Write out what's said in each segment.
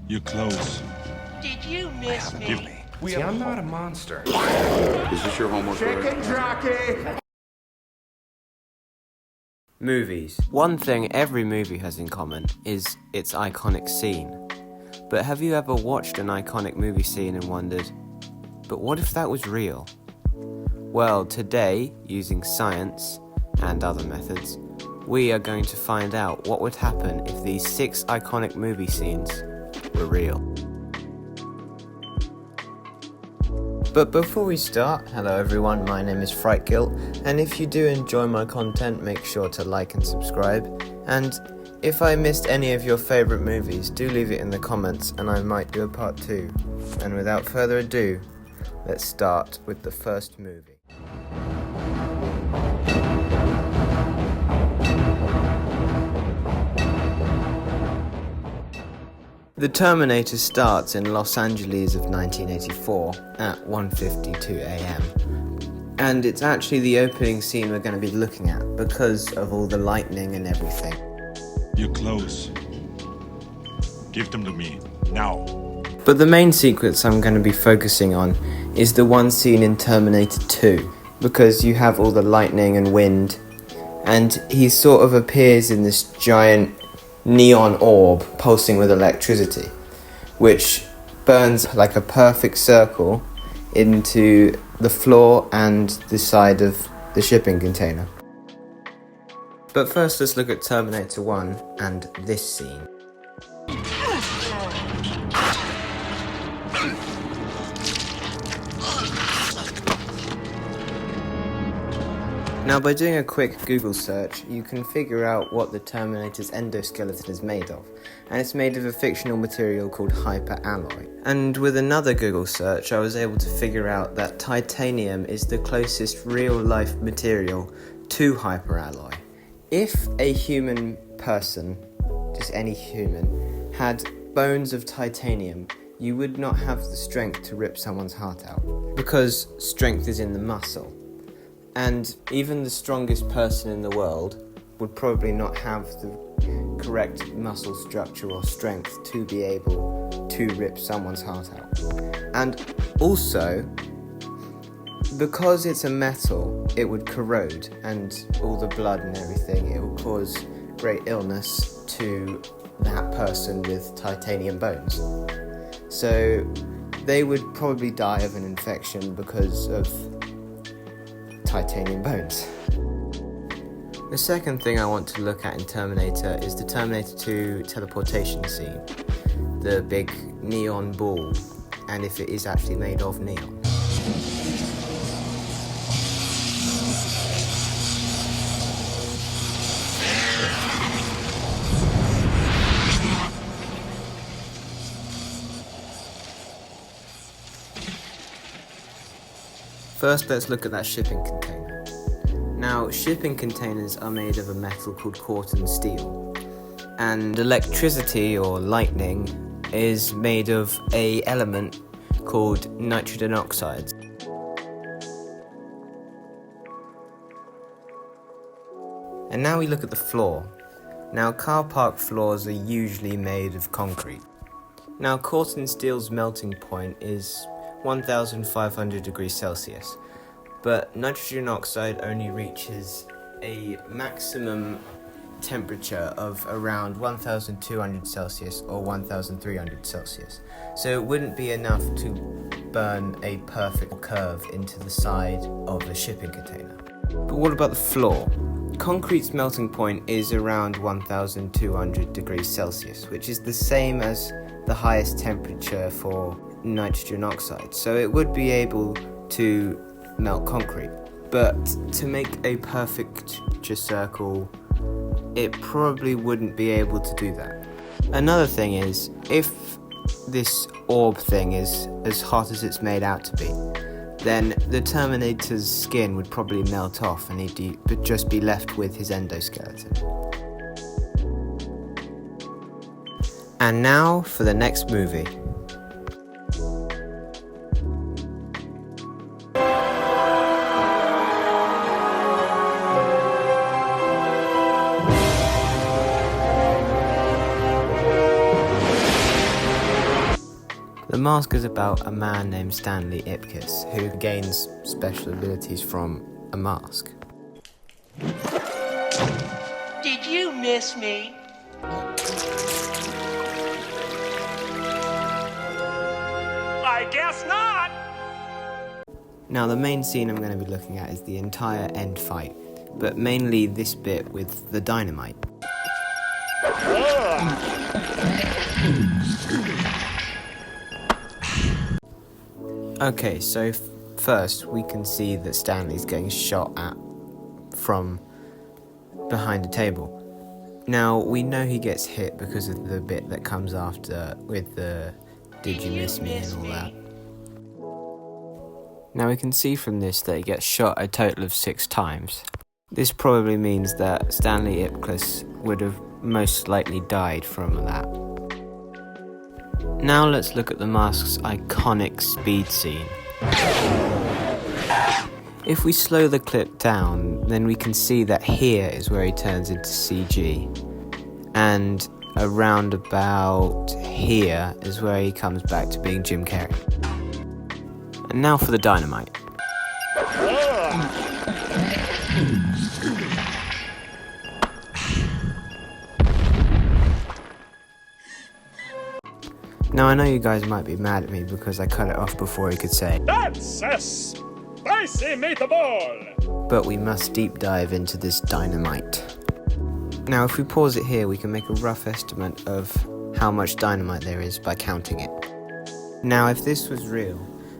You're close. Did you miss me? See, I'm not a monster. Is this your homework? Chicken jockey! Movies. One thing every movie has in common is its iconic scene. But have you ever watched an iconic movie scene and wondered, but what if that was real? Well, today, using science and other methods, we are going to find out what would happen if these 6 iconic movie scenes were real. But before we start, hello everyone, my name is Frightgilt, and if you do enjoy my content, make sure to like and subscribe. And if I missed any of your favourite movies, do leave it in the comments and I might do a part 2. And without further ado, let's start with the first movie. The Terminator starts in Los Angeles of 1984 at 1:52 a.m. And it's actually the opening scene we're going to be looking at because of all the lightning and everything. You're close. Give them to me, now. But the main sequence I'm going to be focusing on is the one scene in Terminator 2, because you have all the lightning and wind, and he sort of appears in this giant neon orb pulsing with electricity, which burns like a perfect circle into the floor and the side of the shipping container. But first, let's look at Terminator 1 and this scene. Now, by doing a quick Google search, you can figure out what the Terminator's endoskeleton is made of, and it's made of a fictional material called hyperalloy. And with another Google search, I was able to figure out that titanium is the closest real-life material to hyperalloy. If a human person, just any human, had bones of titanium, you would not have the strength to rip someone's heart out, because strength is in the muscle. And even the strongest person in the world would probably not have the correct muscle structure or strength to be able to rip someone's heart out. And also, because it's a metal, it would corrode, and all the blood and everything, it would cause great illness to that person with titanium bones. So they would probably die of an infection because of titanium bones. The second thing I want to look at in Terminator is the Terminator 2 teleportation scene. The big neon ball, and if it is actually made of neon. First, let's look at that shipping container. Now, shipping containers are made of a metal called Corten steel, and electricity or lightning is made of an element called nitrogen oxides. And now we look at the floor. Now, car park floors are usually made of concrete. Now, Corten steel's melting point is 1,500 degrees Celsius, but nitrogen oxide only reaches a maximum temperature of around 1,200 Celsius or 1,300 Celsius, so it wouldn't be enough to burn a perfect curve into the side of a shipping container. But what about the floor? Concrete's melting point is around 1,200 degrees Celsius, which is the same as the highest temperature for nitrogen oxide, so it would be able to melt concrete. But to make a perfect circle, it probably wouldn't be able to do that. Another thing is, if this orb thing is as hot as it's made out to be, then the Terminator's skin would probably melt off and he'd just be left with his endoskeleton. And now for the next movie. The mask is about a man named Stanley Ipkiss, who gains special abilities from a mask. Did you miss me? I guess not! Now the main scene I'm going to be looking at is the entire end fight, but mainly this bit with the dynamite. Okay, so first we can see that Stanley's getting shot at from behind a table. Now we know he gets hit because of the bit that comes after with the "Did you miss me?" and all that. Now we can see from this that he gets shot a total of 6 times. This probably means that Stanley Ipkiss would have most likely died from that. Now let's look at the mask's iconic speed scene. If we slow the clip down, then we can see that here is where he turns into CG, and around about here is where he comes back to being Jim Carrey. And now for the dynamite. Now I know you guys might be mad at me because I cut it off before he could say, "That's a spicy meatball!" But we must deep dive into this dynamite. Now if we pause it here, we can make a rough estimate of how much dynamite there is by counting it. Now if this was real,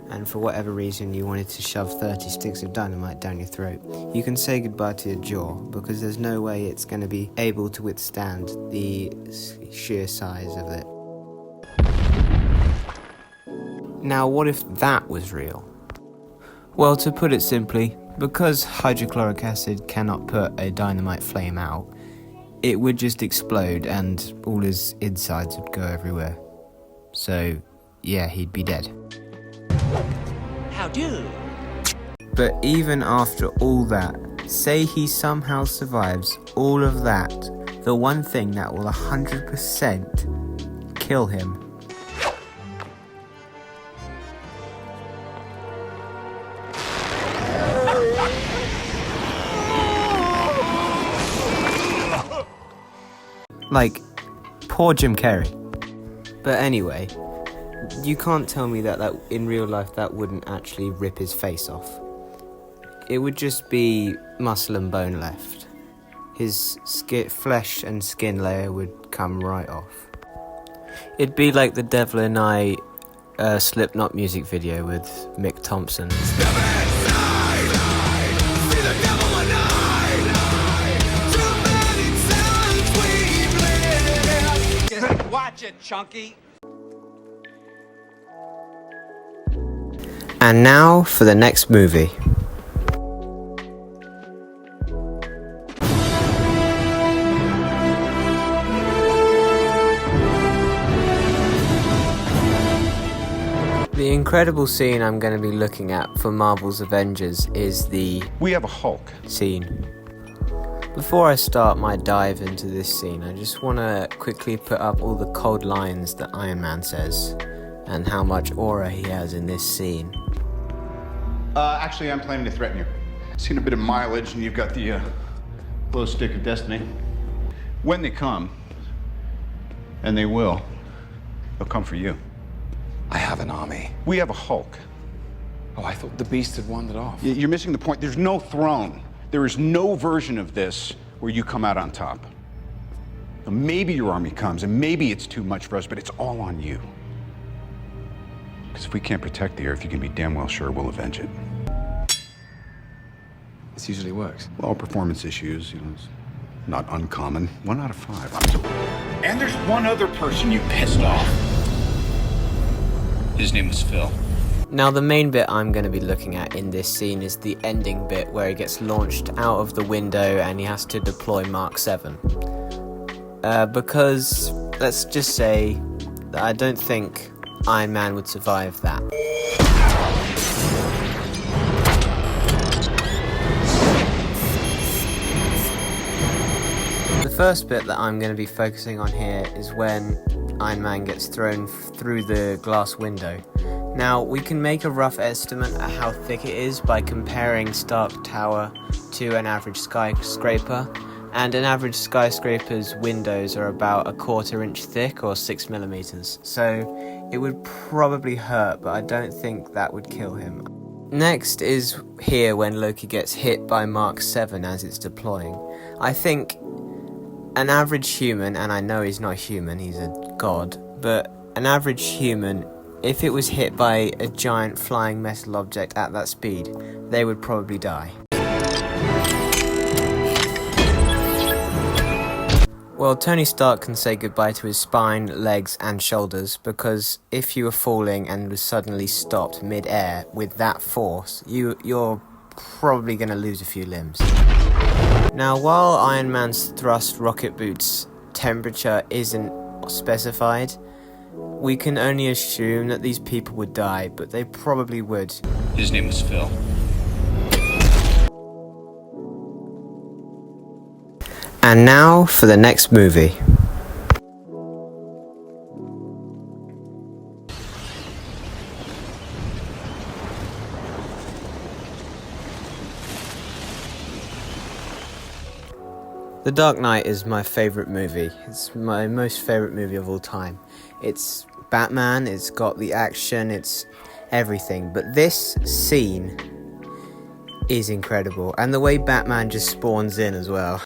and for whatever reason you wanted to shove 30 sticks of dynamite down your throat, you can say goodbye to your jaw, because there's no way it's going to be able to withstand the sheer size of it. Now what if that was real? Well, to put it simply, because hydrochloric acid cannot put a dynamite flame out, it would just explode and all his insides would go everywhere. So, yeah, he'd be dead. How do? But even after all that, say he somehow survives all of that, the one thing that will 100% kill him . Like, poor Jim Carrey. But anyway, you can't tell me that in real life that wouldn't actually rip his face off. It would just be muscle and bone left. His flesh and skin layer would come right off. It'd be like the Devil and I Slipknot music video with Mick Thompson. Watch it, Chunky! And now for the next movie. The incredible scene I'm going to be looking at for Marvel's Avengers is the We have a Hulk. scene. Before I start my dive into this scene, I just want to quickly put up all the cold lines that Iron Man says and how much aura he has in this scene. Actually, I'm planning to threaten you. Seen a bit of mileage, and you've got the glow stick of destiny. When they come, and they will, they'll come for you. I have an army. We have a Hulk. Oh, I thought the beast had wandered off. You're missing the point. There's no throne. There is no version of this where you come out on top. Now, maybe your army comes, and maybe it's too much for us, but it's all on you. Because if we can't protect the Earth, you can be damn well sure we'll avenge it. This usually works. Well, performance issues, it's not uncommon. 1 out of 5. And there's one other person you pissed off. His name was Phil. Now the main bit I'm going to be looking at in this scene is the ending bit where he gets launched out of the window and he has to deploy Mark 7. Because, let's just say, that I don't think Iron Man would survive that. The first bit that I'm going to be focusing on here is when Iron Man gets thrown through the glass window. Now, we can make a rough estimate at how thick it is by comparing Stark Tower to an average skyscraper, and an average skyscraper's windows are about a 1/4 inch thick, or 6mm, so it would probably hurt, but I don't think that would kill him. Next is here when Loki gets hit by Mark 7 as it's deploying. I think an average human, and I know he's not human, he's a god, but an average human, if it was hit by a giant flying metal object at that speed, they would probably die. Well, Tony Stark can say goodbye to his spine, legs and shoulders, because if you were falling and was suddenly stopped mid-air with that force, you're probably going to lose a few limbs. Now, while Iron Man's thrust rocket boots temperature isn't specified, we can only assume that these people would die, but they probably would. His name was Phil. And now for the next movie. The Dark Knight is my favourite movie. It's my most favourite movie of all time. It's Batman, it's got the action, it's everything. But this scene is incredible. And the way Batman just spawns in as well.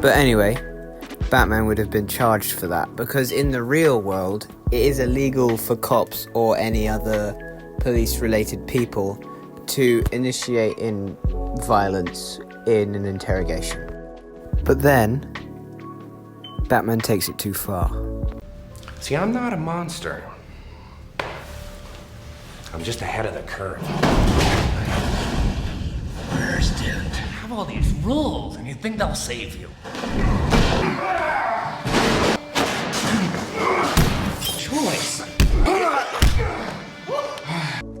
But anyway, Batman would have been charged for that, because in the real world, it is illegal for cops or any other police-related people to initiate in violence in an interrogation. But then, Batman takes it too far. See, I'm not a monster. I'm just ahead of the curve. First, dude, have all these rules and you think they'll save you. Choice.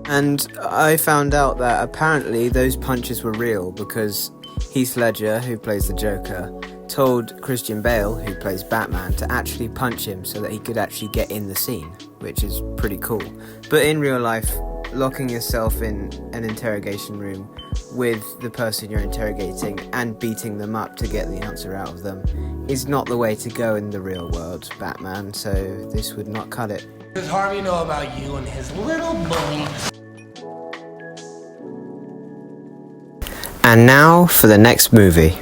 And I found out that apparently those punches were real, because Heath Ledger, who plays the Joker, told Christian Bale, who plays Batman, to actually punch him so that he could actually get in the scene, which is pretty cool. But in real life, locking yourself in an interrogation room with the person you're interrogating and beating them up to get the answer out of them is not the way to go in the real world, Batman, so this would not cut it. What does Harvey know about you and his little bully? And now for the next movie.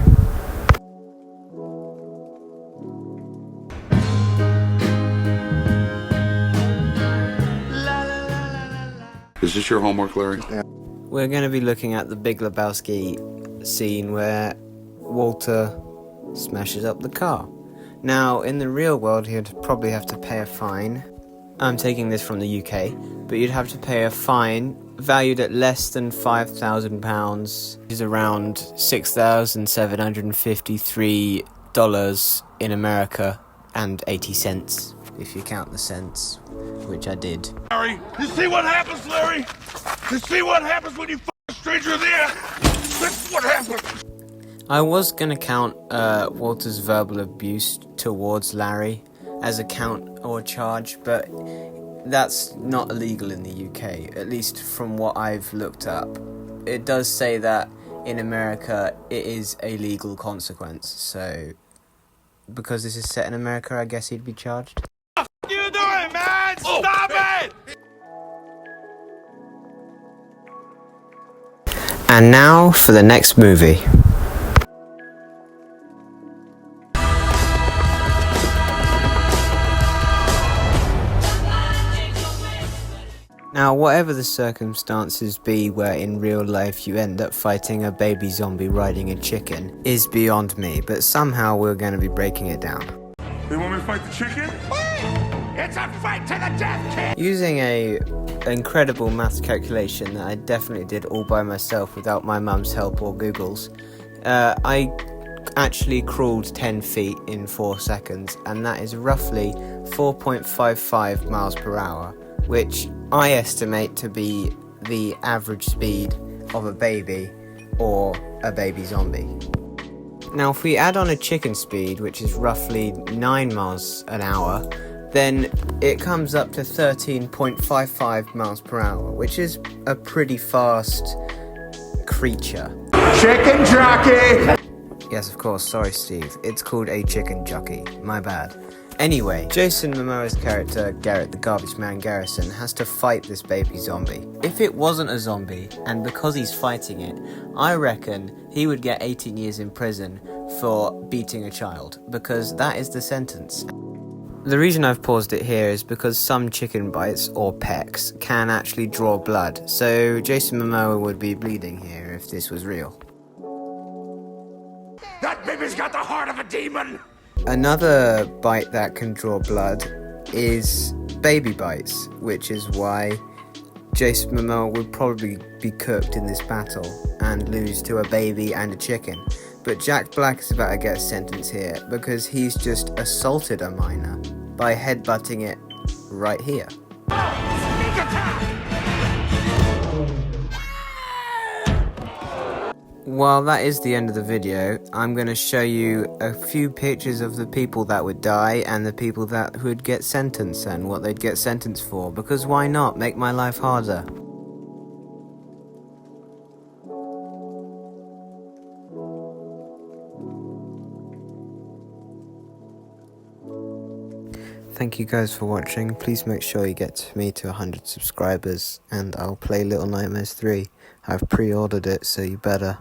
Is this your homework, Larry? Yeah. We're going to be looking at the Big Lebowski scene where Walter smashes up the car. Now, in the real world, he'd probably have to pay a fine. I'm taking this from the UK, but you'd have to pay a fine valued at less than £5,000, which is around $6,753 in America, and 80 cents, if you count the cents, which I did. Larry, you see what happens, Larry? You see what happens when you f*** a stranger there? That's what happens. I was gonna count Walter's verbal abuse towards Larry as a count or charge, but that's not illegal in the UK, at least from what I've looked up. It does say that in America it is a legal consequence, so because this is set in America, I guess he'd be charged. What are you doing, man? Stop it! And now for the next movie. Now, whatever the circumstances be where in real life you end up fighting a baby zombie riding a chicken is beyond me, but somehow we're going to be breaking it down. They want me to fight the chicken? It's a fight to the death, kid! Using a incredible maths calculation that I definitely did all by myself without my mum's help or Google's, I actually crawled 10 feet in 4 seconds, and that is roughly 4.55 miles per hour, which I estimate to be the average speed of a baby or a baby zombie. Now if we add on a chicken speed, which is roughly 9 miles an hour, then it comes up to 13.55 miles per hour, which is a pretty fast creature. Chicken jockey! Yes, of course, sorry Steve, it's called a chicken jockey, my bad. Anyway, Jason Momoa's character, Garrett the Garbage Man Garrison, has to fight this baby zombie. If it wasn't a zombie, and because he's fighting it, I reckon he would get 18 years in prison for beating a child, because that is the sentence. The reason I've paused it here is because some chicken bites, or pecks, can actually draw blood, so Jason Momoa would be bleeding here if this was real. That baby's got the heart of a demon! Another bite that can draw blood is baby bites, which is why Jason Momoa would probably be cooked in this battle and lose to a baby and a chicken. But Jack Black is about to get a sentence here because he's just assaulted a minor by headbutting it right here. Sneak attack! While that is the end of the video, I'm going to show you a few pictures of the people that would die and the people that would get sentenced and what they'd get sentenced for, because why not make my life harder? Thank you guys for watching. Please make sure you get me to 100 subscribers and I'll play Little Nightmares 3. I've pre-ordered it, so you better.